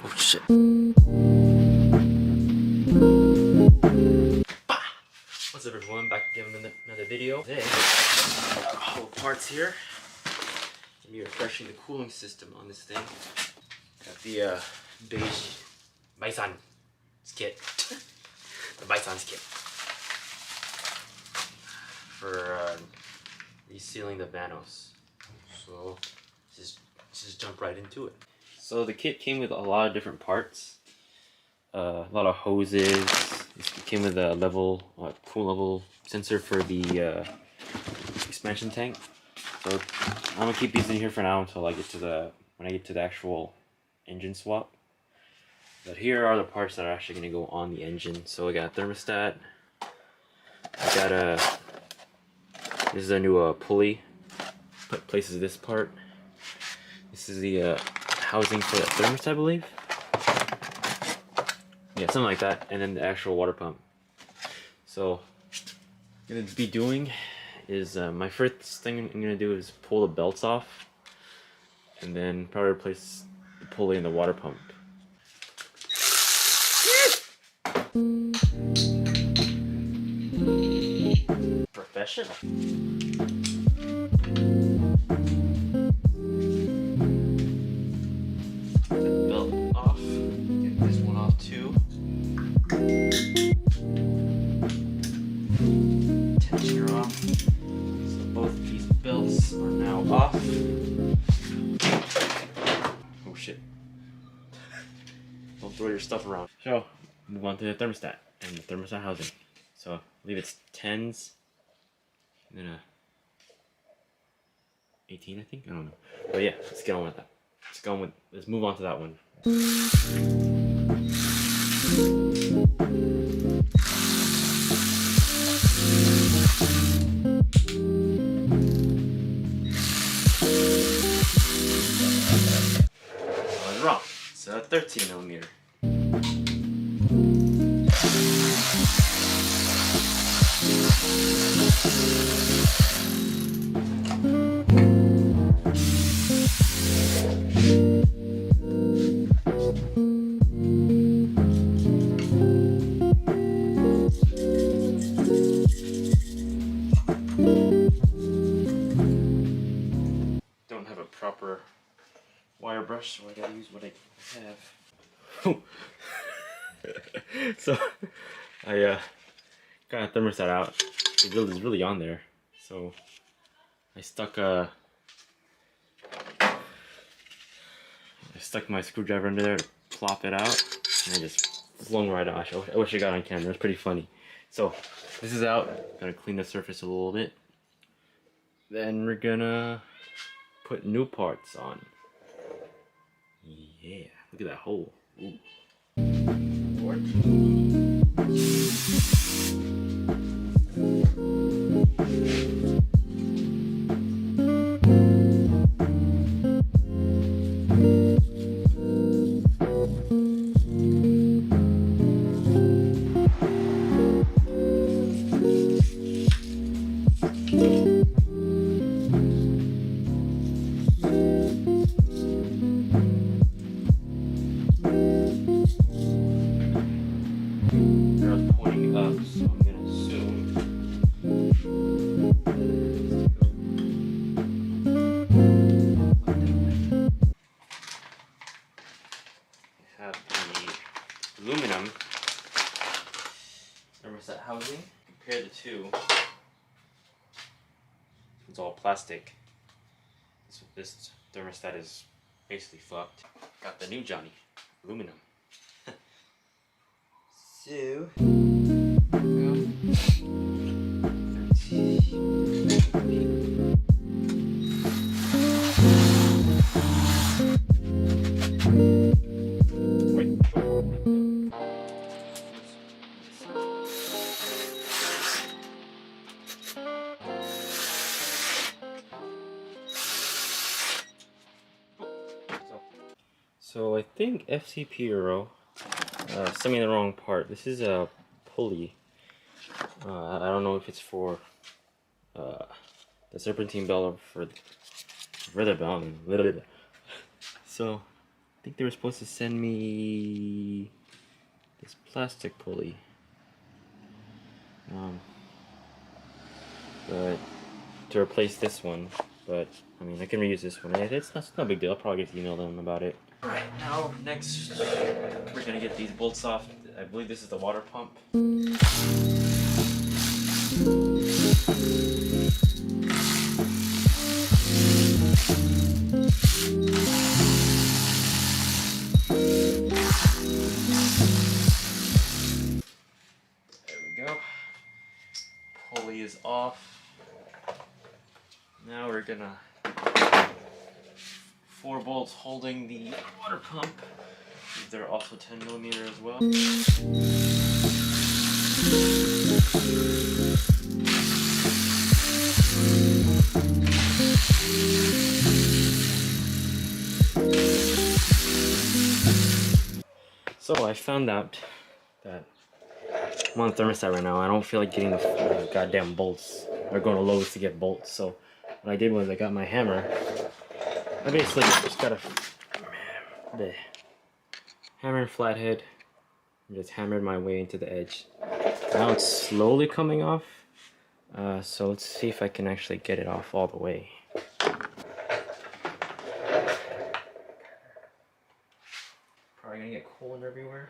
Oh shit. What's up everyone, back again with another video. Today, all the parts here. Gonna be refreshing the cooling system on this thing. Got the beige Bison's kit. The Bison's kit. For resealing the Vanos. So just jump right into it. So the kit came with a lot of different parts. A lot of hoses. It came with a cool level sensor for the expansion tank. So I'm gonna keep these in here for now until I get to when I get to the actual engine swap. But here are the parts that are actually gonna go on the engine. So I got a thermostat. I got this is a new pulley. Places this part. This is the housing for the thermostat, I believe. Yeah, something like that, and then the actual water pump. So, what I'm gonna be doing is my first thing I'm gonna do is pull the belts off, and then probably replace the pulley and the water pump. Professional. Tensioner off. So both these belts are now off. Oh shit. Don't throw your stuff around. So, move on to the thermostat and the thermostat housing. So, I believe it's 10s. And then a 18, I think? I don't know. But yeah, let's get on with that. Let's move on to that one. I was wrong. It's a 13mm. Don't have a proper wire brush, so I gotta use what I have. So I got a thermostat out. It is really on there. So I stuck my screwdriver under there to plop it out, and I just flung right out. I wish I got on camera. It was pretty funny. So this is out. Gotta clean the surface a little bit. Then we're gonna put new parts on. Yeah, look at that hole. Ooh. Pointing up, so I'm gonna assume I have the aluminum thermostat housing. Compare the two. It's all plastic. This thermostat is basically fucked. Got the new Johnny aluminum. So. So I think FCP Euro sent me the wrong part. This is a pulley. I don't know if it's for the serpentine belt or for the belt. So think they were supposed to send me this plastic pulley. But to replace this one, but I mean I can reuse this one. It's no big deal. I'll probably get to email them about it. Alright, now next we're gonna get these bolts off. I believe this is the water pump. There we go. Pulley is off. Now we're gonna 4 bolts holding the water pump. They're also 10mm as well. So I found out that I'm on thermostat right now. I don't feel like getting the goddamn bolts. Or going to Lowe's to get bolts. So what I did was I got my hammer. I basically just got the hammer and flathead and just hammered my way into the edge. Now it's slowly coming off. So let's see if I can actually get it off all the way. Probably gonna get coolant everywhere.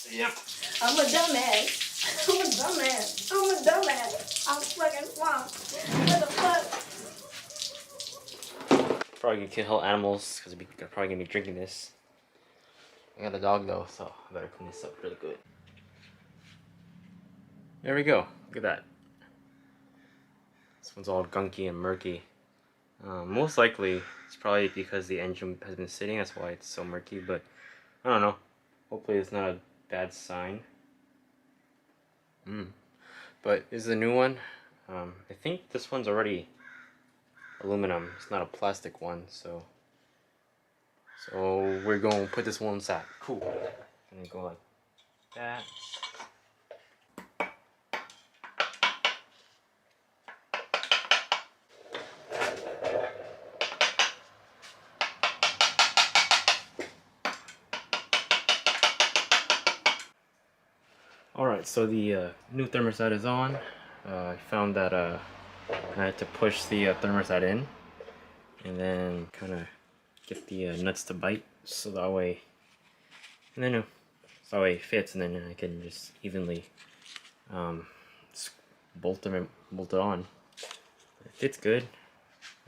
Yep. I'm a dumbass. I'm a dumbass. I'm a dumbass. I'm fucking swamp. What the fuck? Probably gonna kill animals because they're probably gonna be drinking this. I got a dog though, so I better clean this up really good. There we go. Look at that. This one's all gunky and murky. Most likely, it's probably because the engine has been sitting. That's why it's so murky. But I don't know. Hopefully, it's not a bad sign. But this is a new one. I think this one's already aluminum. It's not a plastic one, so we're going to put this one inside. Cool. And then go like that. Alright, so the new thermostat is on. I found that I had to push the thermostat in and then kind of get the nuts to bite so that way, and then so that way it fits, and then I can just evenly bolt it on. It fits good.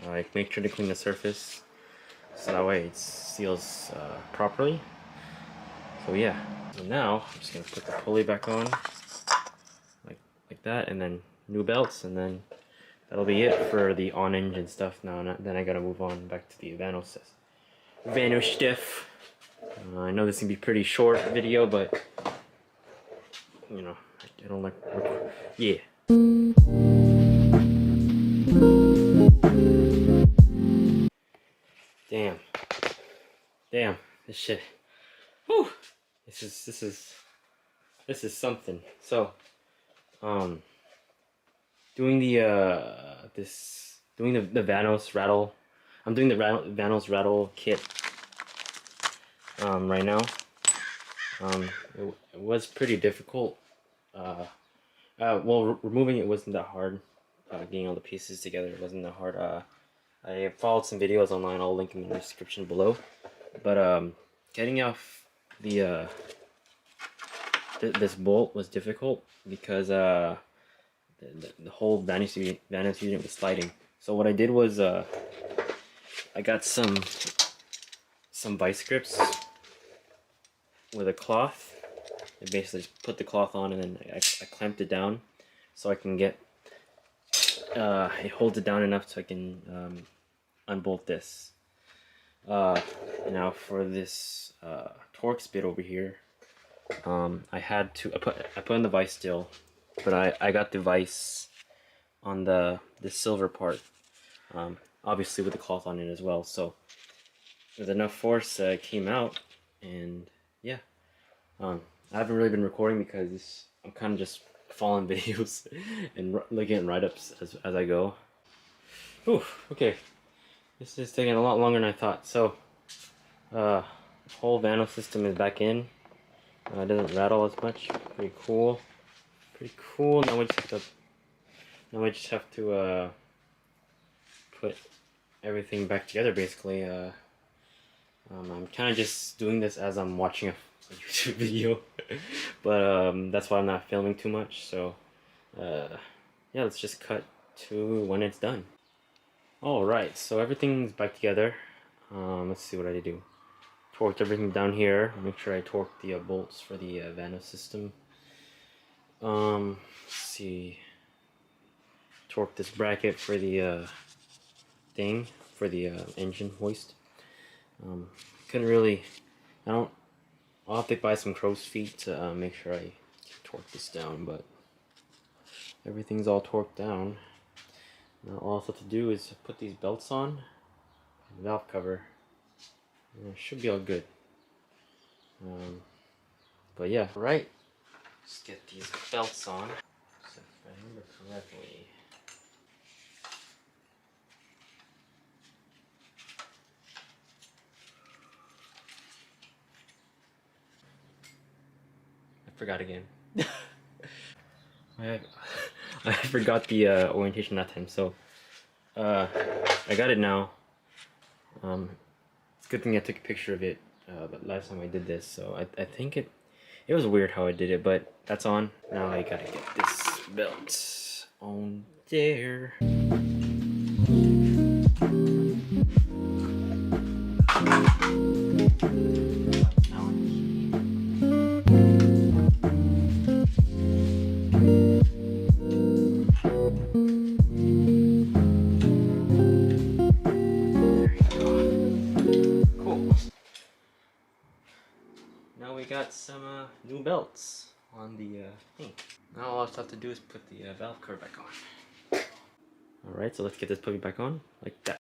I make sure to clean the surface so that way it seals properly. So yeah. So now I'm just gonna put the pulley back on, like that, and then new belts, and then that'll be it for the on-engine stuff. Now, then I gotta move on back to the Vanos stuff. I know this can be pretty short video, but you know I don't like yeah. Damn, this shit. Whew. This is something. So, doing the Vanos rattle. I'm doing the Vanos rattle kit right now. It was pretty difficult. Well, removing it wasn't that hard. Getting all the pieces together wasn't that hard. I followed some videos online. I'll link them in the description below. But getting off the this bolt was difficult because the whole Vanos unit was sliding. So what I did was I got some vice grips with a cloth. I basically just put the cloth on, and then I clamped it down so I can get it holds it down enough so I can unbolt this. Now for this Torx bit over here, I put in the vise still, but I got the vise on the silver part, obviously with the cloth on it as well. So with enough force, it came out, and yeah. I haven't really been recording because I'm kind of just following videos and looking at write-ups as I go. Whew, okay. This is taking a lot longer than I thought. So, whole Vanos system is back in. It doesn't rattle as much. Pretty cool. Pretty cool. Now we just have to put everything back together. Basically, I'm kind of just doing this as I'm watching a YouTube video, but that's why I'm not filming too much. So, yeah, let's just cut to when it's done. Alright, so everything's back together. Let's see what I do. Torqued everything down here. Make sure I torque the bolts for the Vanos system. Let's see. Torque this bracket for the thing, for the engine hoist. Couldn't really, I'll have to buy some crow's feet to make sure I torque this down, but everything's all torqued down. Now all I have to do is put these belts on, and valve cover, and it should be all good. But yeah, right. Just get these belts on. So if I remember correctly. I forgot again. I forgot the orientation that time, so I got it now. It's a good thing I took a picture of it, but last time I did this, so I think it was weird how I did it, but that's on. Now I gotta get this belt on there. Now we got some new belts on the thing. Now all I have to do is put the valve cover back on. Alright, so let's get this puppy back on, like that.